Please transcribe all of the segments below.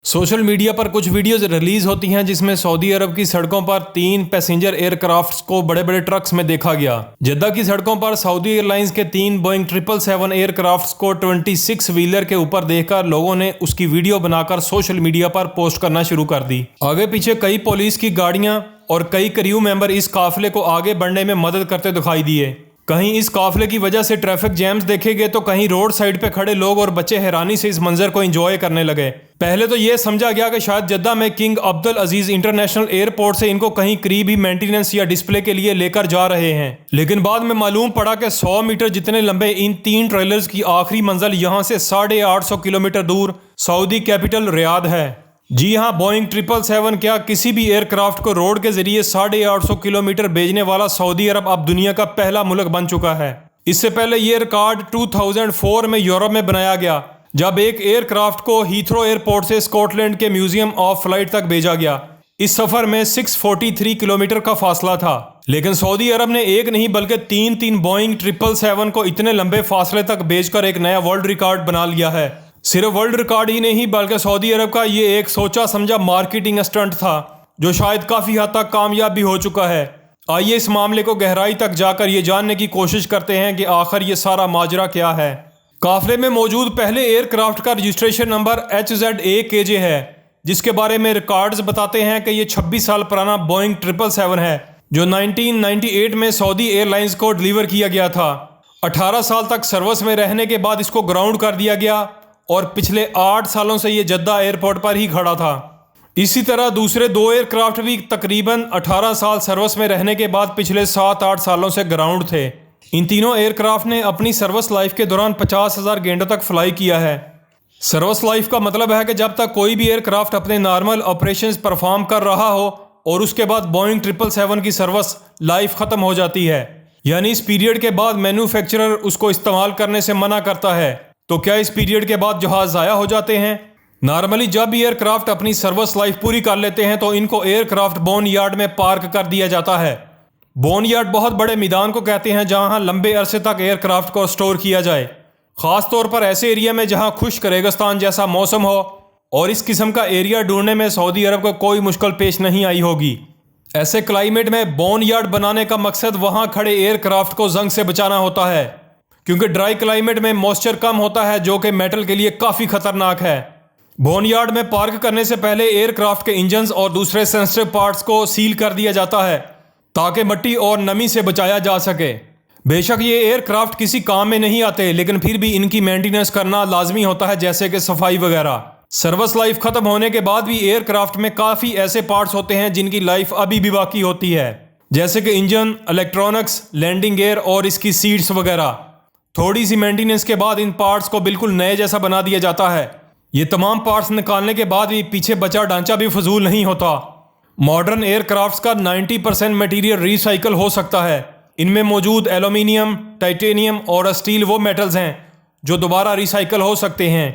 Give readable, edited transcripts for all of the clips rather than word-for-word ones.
Social media पर कुछ videos release होती हैं जिसमें सऊदी अरब की सड़कों पर 3 पैसेंजर एयरक्राफ्ट्स को बड़े बड़े ट्रक्स में देखा गया। जद्दा की सड़कों पर सऊदी एयरलाइंस के 3 बोइंग 777 एयरक्राफ्ट्स को 26 व्हीलर के ऊपर देखकर लोगों ने उसकी वीडियो बनाकर सोशल मीडिया पर पोस्ट करना शुरू कर दी। आगे पीछे कई पुलिस की गाड़ियां और कई क्रू मेंबर इस काफिले को आगे बढ़ने में मदद करते दिखाई दिए। कहीं इस काफिले की वजह से ट्रैफिक जैम्स देखे गए तो कहीं रोड साइड पे खड़े लोग और बच्चे हैरानी से इस मंजर को एंजॉय करने लगे। पहले तो ये समझा गया कि शायद जद्दा में किंग अब्दुल अजीज इंटरनेशनल एयरपोर्ट से इनको कहीं करीब ही मेंटेनेंस या डिस्प्ले के लिए लेकर जा रहे हैं, लेकिन बाद में मालूम पड़ा कि 100 मीटर जितने लंबे इन 3 ट्रेलर्स की आखिरी मंजिल यहाँ से 850 किलोमीटर दूर सऊदी कैपिटल रियाद है। जी हाँ, बोइंग 777 क्या किसी भी एयरक्राफ्ट को रोड के जरिए 850 किलोमीटर भेजने वाला सऊदी अरब अब दुनिया का पहला मुल्क बन चुका है। इससे पहले ये रिकॉर्ड 2004 में यूरोप में बनाया गया, जब एक एयरक्राफ्ट को हीथ्रो एयरपोर्ट से स्कॉटलैंड के म्यूजियम ऑफ फ्लाइट तक भेजा गया। इस सफर में 643 किलोमीटर का फासला था, लेकिन सऊदी अरब ने एक नहीं बल्कि तीन बोइंग 777 को इतने लंबे फासले तक भेजकर एक नया वर्ल्ड रिकॉर्ड बना लिया है। सिर्फ वर्ल्ड रिकॉर्ड ही नहीं बल्कि सऊदी अरब का ये एक सोचा समझा मार्केटिंग स्टंट था जो शायद काफी हद तक कामयाब भी हो चुका है। आइए इस मामले को गहराई तक जाकर ये जानने की कोशिश करते हैं कि आखिर ये सारा माजरा क्या है। काफिले में मौजूद पहले एयरक्राफ्ट का रजिस्ट्रेशन नंबर HZA-KJ है, जिसके बारे में रिकॉर्ड्स बताते हैं कि ये 26 साल पुराना बोइंग 777 है जो 1998 में सऊदी एयरलाइंस को डिलीवर किया गया था। 18 साल तक सर्विस में रहने के बाद इसको ग्राउंड कर दिया गया और पिछले 8 सालों से ये जद्दा एयरपोर्ट पर ही खड़ा था। इसी तरह दूसरे 2 एयरक्राफ्ट भी तकरीबन 18 साल सर्विस में रहने के बाद पिछले 7-8 सालों से ग्राउंड थे। इन तीनों एयरक्राफ्ट ने अपनी सर्विस लाइफ के दौरान 50,000 घंटों तक फ्लाई किया है। सर्विस लाइफ का मतलब है कि जब तक कोई भी एयरक्राफ्ट अपने नॉर्मल ऑपरेशंस परफॉर्म कर रहा हो और उसके बाद बोइंग 777 की सर्विस लाइफ खत्म हो जाती है, यानी इस पीरियड के बाद मैन्युफैक्चरर उसको इस्तेमाल करने से मना करता है। तो क्या इस पीरियड के बाद जहाज ज़ाया हो जाते हैं? नॉर्मली जब एयरक्राफ्ट अपनी सर्विस लाइफ पूरी कर लेते हैं तो इनको एयरक्राफ्ट बोन यार्ड में पार्क कर दिया जाता है। बोन यार्ड बहुत बड़े मैदान को कहते हैं जहां लंबे अरसे तक एयरक्राफ्ट को स्टोर किया जाए, खास तौर पर ऐसे एरिया में जहां खुश्क रेगिस्तान जैसा मौसम हो, और इस किस्म का एरिया ढूंढने में सऊदी अरब को कोई मुश्किल पेश नहीं आई होगी। ऐसे क्लाइमेट में बोन यार्ड बनाने का मकसद वहां खड़े एयरक्राफ्ट को जंग से बचाना होता है, क्योंकि ड्राई क्लाइमेट में मॉइस्चर कम होता है जो कि मेटल के लिए काफ़ी खतरनाक है। बोन यार्ड में पार्क करने से पहले एयरक्राफ्ट के इंजन्स और दूसरे सेंसिटिव पार्ट्स को सील कर दिया जाता है ताकि मिट्टी और नमी से बचाया जा सके। बेशक ये एयरक्राफ्ट किसी काम में नहीं आते, लेकिन फिर भी इनकी मेंटेनेंस करना लाजमी होता है, जैसे कि सफाई वगैरह। सर्विस लाइफ खत्म होने के बाद भी एयरक्राफ्ट में काफ़ी ऐसे पार्ट्स होते हैं जिनकी लाइफ अभी भी बाकी होती है, जैसे कि इंजन, इलेक्ट्रॉनिक्स, लैंडिंग गियर और इसकी सीट्स वगैरह। थोड़ी सी मेंटेनेंस के बाद इन पार्ट्स को बिल्कुल नए जैसा बना दिया जाता है। ये तमाम पार्ट्स निकालने के बाद भी पीछे बचा ढांचा भी फजूल नहीं होता। मॉडर्न एयरक्राफ्ट्स का 90% मटेरियल रिसाइकल हो सकता है। इनमें मौजूद एल्यूमिनियम, टाइटेनियम और स्टील वो मेटल्स हैं जो दोबारा रिसाइकल हो सकते हैं।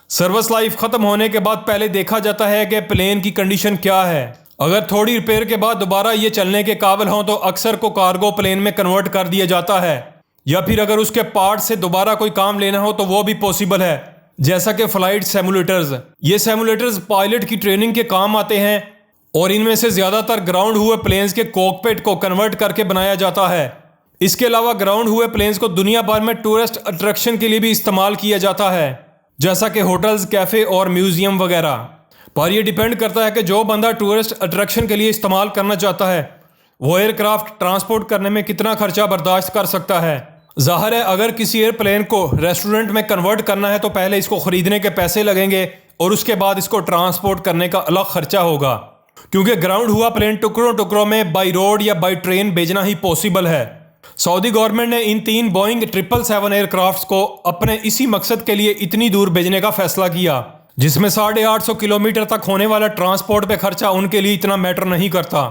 सर्विस लाइफ खत्म होने के बाद पहले देखा जाता है कि प्लेन की कंडीशन क्या है। अगर थोड़ी रिपेयर के बाद दोबारा ये चलने के काबिल हों तो अक्सर को कार्गो प्लेन में कन्वर्ट कर दिया जाता है, या फिर अगर उसके पार्ट से दोबारा कोई काम लेना हो तो वो भी पॉसिबल है, जैसा कि फ्लाइट सिमुलेटर्स। ये सिमुलेटर्स पायलट की ट्रेनिंग के काम आते हैं और इनमें से ज़्यादातर ग्राउंड हुए प्लेन्स के कॉकपिट को कन्वर्ट करके बनाया जाता है। इसके अलावा ग्राउंड हुए प्लेन्स को दुनिया भर में टूरिस्ट अट्रैक्शन के लिए भी इस्तेमाल किया जाता है, जैसा कि होटल्स, कैफ़े और म्यूजियम वगैरह। पर यह डिपेंड करता है कि जो बंदा टूरिस्ट अट्रैक्शन के लिए इस्तेमाल करना चाहता है वो एयरक्राफ्ट ट्रांसपोर्ट करने में कितना खर्चा बर्दाश्त कर सकता है। जाहिर है अगर किसी एयरप्लेन को रेस्टोरेंट में कन्वर्ट करना है तो पहले इसको खरीदने के पैसे लगेंगे और उसके बाद इसको ट्रांसपोर्ट करने का अलग खर्चा होगा, क्योंकि ग्राउंड हुआ प्लेन टुकड़ों टुकड़ों में बाई रोड या बाई ट्रेन भेजना ही पॉसिबल है। सऊदी गवर्नमेंट ने इन 3 बोइंग 777 एयरक्राफ्ट्स को अपने इसी मकसद के लिए इतनी दूर भेजने का फैसला किया, जिसमें 850 किलोमीटर तक होने वाला ट्रांसपोर्ट पे खर्चा उनके लिए इतना मैटर नहीं करता।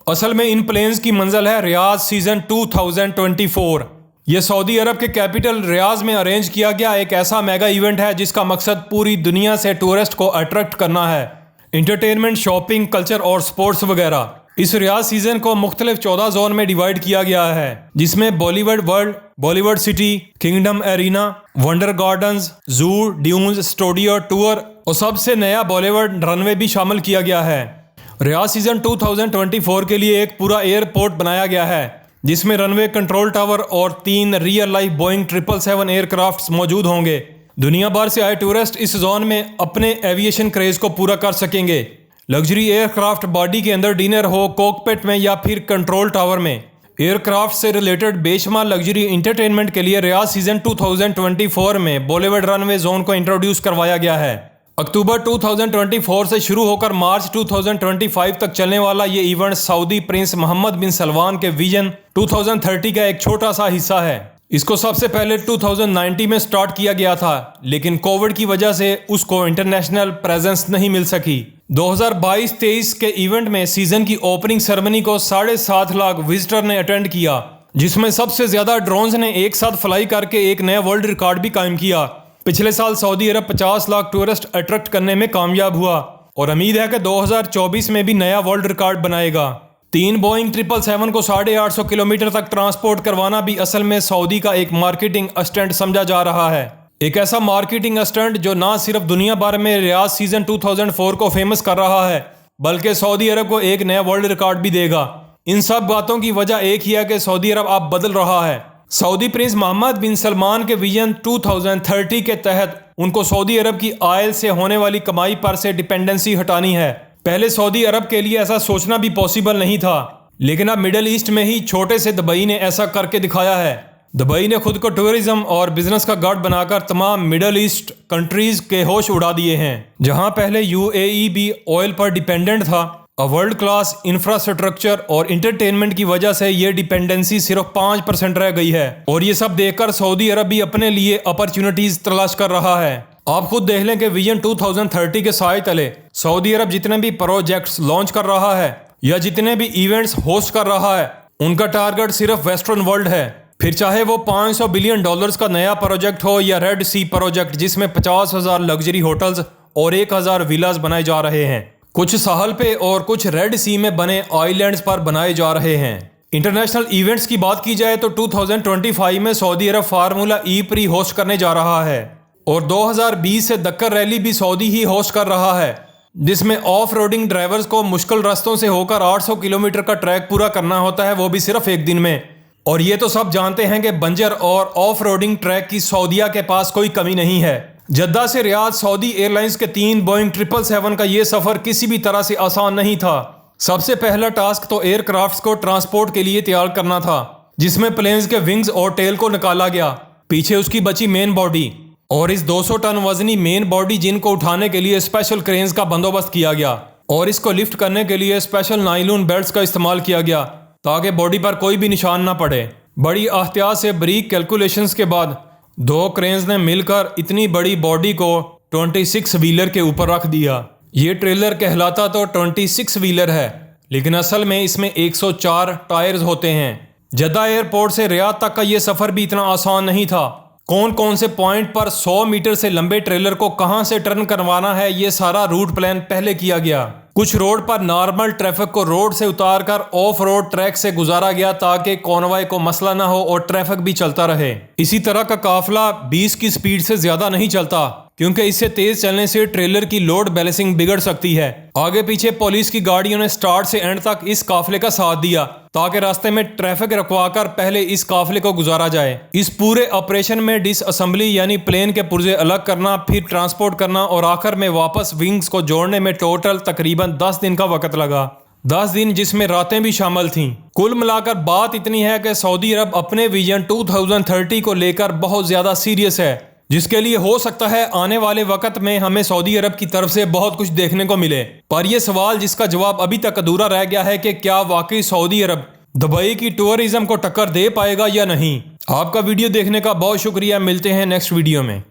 असल में इन प्लेन्स की मंजिल है रियाद सीजन 2024। यह सऊदी अरब के कैपिटल रियाद में अरेंज किया गया एक ऐसा मेगा इवेंट है जिसका मकसद पूरी दुनिया से टूरिस्ट को अट्रैक्ट करना है। इंटरटेनमेंट, शॉपिंग, कल्चर और स्पोर्ट्स वगैरह। इस रियाद सीजन को मुख्तलिफ 14 जोन में डिवाइड किया गया है, जिसमें Bollywood world, Bollywood city, kingdom arena, wonder gardens, जू, ड्यून्स, स्टूडियो टूर और सबसे नया बॉलीवुड रनवे भी शामिल किया गया है। रियाद सीजन 2024 के लिए एक पूरा एयरपोर्ट बनाया गया है जिसमें रनवे कंट्रोल टावर और 3 रियल लाइफ बोइंग 777 एयरक्राफ्ट मौजूद होंगे। दुनिया भर से आए टूरिस्ट इस जोन में अपने एविएशन क्रेज को पूरा कर सकेंगे। लग्जरी एयरक्राफ्ट बॉडी के अंदर डिनर हो, कॉकपिट में या फिर कंट्रोल टावर में। एयरक्राफ्ट से रिलेटेड बेशुमार लग्जरी इंटरटेनमेंट के लिए रियाद सीजन 2024 में बॉलीवुड रनवे जोन को इंट्रोड्यूस करवाया गया है। अक्टूबर 2024 से शुरू होकर मार्च 2025 तक चलने वाला ये इवेंट सऊदी प्रिंस मोहम्मद बिन सलमान के विजन 2030 का एक छोटा सा हिस्सा है। इसको सबसे पहले 2019 में स्टार्ट किया गया था, लेकिन कोविड की वजह से उसको इंटरनेशनल प्रेजेंस नहीं मिल सकी। 2022-23 के इवेंट में सीजन की ओपनिंग सेरेमनी को 7.5 लाख विजिटर ने अटेंड किया, जिसमें सबसे ज्यादा ड्रोन्स ने एक साथ फ्लाई करके एक नया वर्ल्ड रिकॉर्ड भी कायम किया। पिछले साल सऊदी अरब 50 लाख टूरिस्ट अट्रैक्ट करने में कामयाब हुआ और उम्मीद है कि 2024 में भी नया वर्ल्ड रिकॉर्ड बनाएगा। 3 बोइंग 777 को 850 किलोमीटर तक ट्रांसपोर्ट करवाना भी असल में सऊदी का एक मार्केटिंग स्टंट समझा जा रहा है। एक ऐसा मार्केटिंग स्टंट जो ना सिर्फ दुनिया भर में रियाद सीजन 2004 को फेमस कर रहा है, बल्कि सऊदी अरब को एक नया वर्ल्ड रिकॉर्ड भी देगा। इन सब बातों की वजह एक ही है कि सऊदी अरब अब बदल रहा है। सऊदी प्रिंस मोहम्मद बिन सलमान के विजन 2030 के तहत उनको सऊदी अरब की आयल से होने वाली कमाई पर से डिपेंडेंसी हटानी है। पहले सऊदी अरब के लिए ऐसा सोचना भी पॉसिबल नहीं था, लेकिन अब मिडिल ईस्ट में ही छोटे से दुबई ने ऐसा करके दिखाया है। दुबई ने खुद को टूरिज्म और बिजनेस का गढ़ बनाकर तमाम मिडिल ईस्ट कंट्रीज के होश उड़ा दिए हैं। जहां पहले यूएई भी ऑयल पर डिपेंडेंट था, अब वर्ल्ड क्लास इंफ्रास्ट्रक्चर और इंटरटेनमेंट की वजह से ये डिपेंडेंसी सिर्फ 5% रह गई है। और ये सब देखकर सऊदी अरब भी अपने लिए अपॉर्चुनिटीज तलाश कर रहा है। आप खुद देख लें कि विजन 2030 के साए तले सऊदी अरब जितने भी प्रोजेक्ट्स लॉन्च कर रहा है या जितने भी इवेंट्स होस्ट कर रहा है, उनका टारगेट सिर्फ वेस्टर्न वर्ल्ड है। फिर चाहे वो $500 बिलियन का नया प्रोजेक्ट हो या रेड सी प्रोजेक्ट जिसमें 50,000 लग्जरी होटल्स और 1,000 विलास बनाए जा रहे हैं। कुछ साहल पे और कुछ रेड सी में बने आइलैंड्स पर बनाए जा रहे हैं। इंटरनेशनल इवेंट्स की बात की जाए तो 2025 में सऊदी अरब फार्मूला ई प्री होस्ट करने जा रहा है और 2020 से दक्कर रैली भी सऊदी ही होस्ट कर रहा है, जिसमें ऑफ रोडिंग ड्राइवर्स को मुश्किल रास्तों से होकर 800 किलोमीटर का ट्रैक पूरा करना होता है, वो भी सिर्फ एक दिन में। और ये तो सब जानते हैं कि बंजर और ऑफ रोडिंग ट्रैक की सऊदीया के पास कोई कमी नहीं है। जद्दा से रियाद सऊदी एयरलाइंस के 3 बोइंग 777 का ये सफर किसी भी तरह से आसान नहीं था। सबसे पहला टास्क तो एयरक्राफ्ट्स को ट्रांसपोर्ट के लिए तैयार करना था, जिसमें प्लेन्स के विंग्स और टेल को निकाला गया। पीछे उसकी बची मेन बॉडी और इस 200 टन वजनी मेन बॉडी जिनको उठाने के लिए स्पेशल क्रेन्स का बंदोबस्त किया गया और इसको लिफ्ट करने के लिए स्पेशल नाइलून बेल्ट्स का इस्तेमाल किया गया ताकि बॉडी पर कोई भी निशान ना पड़े। बड़ी एहतियात से बारीक कैलकुलेशंस के बाद 2 क्रेन्स ने मिलकर इतनी बड़ी बॉडी को 26 व्हीलर के ऊपर रख दिया। ये ट्रेलर कहलाता तो 26 व्हीलर है, लेकिन असल में इसमें 104 टायर्स होते हैं। जद्दा एयरपोर्ट से रियाद तक का ये सफर भी इतना आसान नहीं था। कौन कौन से पॉइंट पर 100 मीटर से लंबे ट्रेलर को कहां से टर्न करवाना है, ये सारा रूट प्लान पहले किया गया। कुछ रोड पर नॉर्मल ट्रैफिक को रोड से उतारकर ऑफ रोड ट्रैक से गुजारा गया ताकि कॉनवॉय को मसला ना हो और ट्रैफिक भी चलता रहे। इसी तरह का काफिला 20 की स्पीड से ज्यादा नहीं चलता, क्योंकि इससे तेज चलने से ट्रेलर की लोड बैलेंसिंग बिगड़ सकती है। आगे पीछे पुलिस की गाड़ियों ने स्टार्ट से एंड तक इस काफिले का साथ दिया ताकि रास्ते में ट्रैफिक रुकवाकर पहले इस काफिले को गुजारा जाए। इस पूरे ऑपरेशन में डिसअसेंबली यानी प्लेन के पुर्जे अलग करना, फिर ट्रांसपोर्ट करना और आखिर में वापस विंग्स को जोड़ने में टोटल तकरीबन 10 दिन का वक्त लगा। 10 दिन जिसमें रातें भी शामिल थीं। कुल मिलाकर बात इतनी है कि सऊदी अरब अपने विजन 2030 को लेकर बहुत ज्यादा सीरियस है, जिसके लिए हो सकता है आने वाले वक्त में हमें सऊदी अरब की तरफ से बहुत कुछ देखने को मिले। पर यह सवाल जिसका जवाब अभी तक अधूरा रह गया है कि क्या वाकई सऊदी अरब दुबई की टूरिज्म को टक्कर दे पाएगा या नहीं। आपका वीडियो देखने का बहुत शुक्रिया। मिलते हैं नेक्स्ट वीडियो में।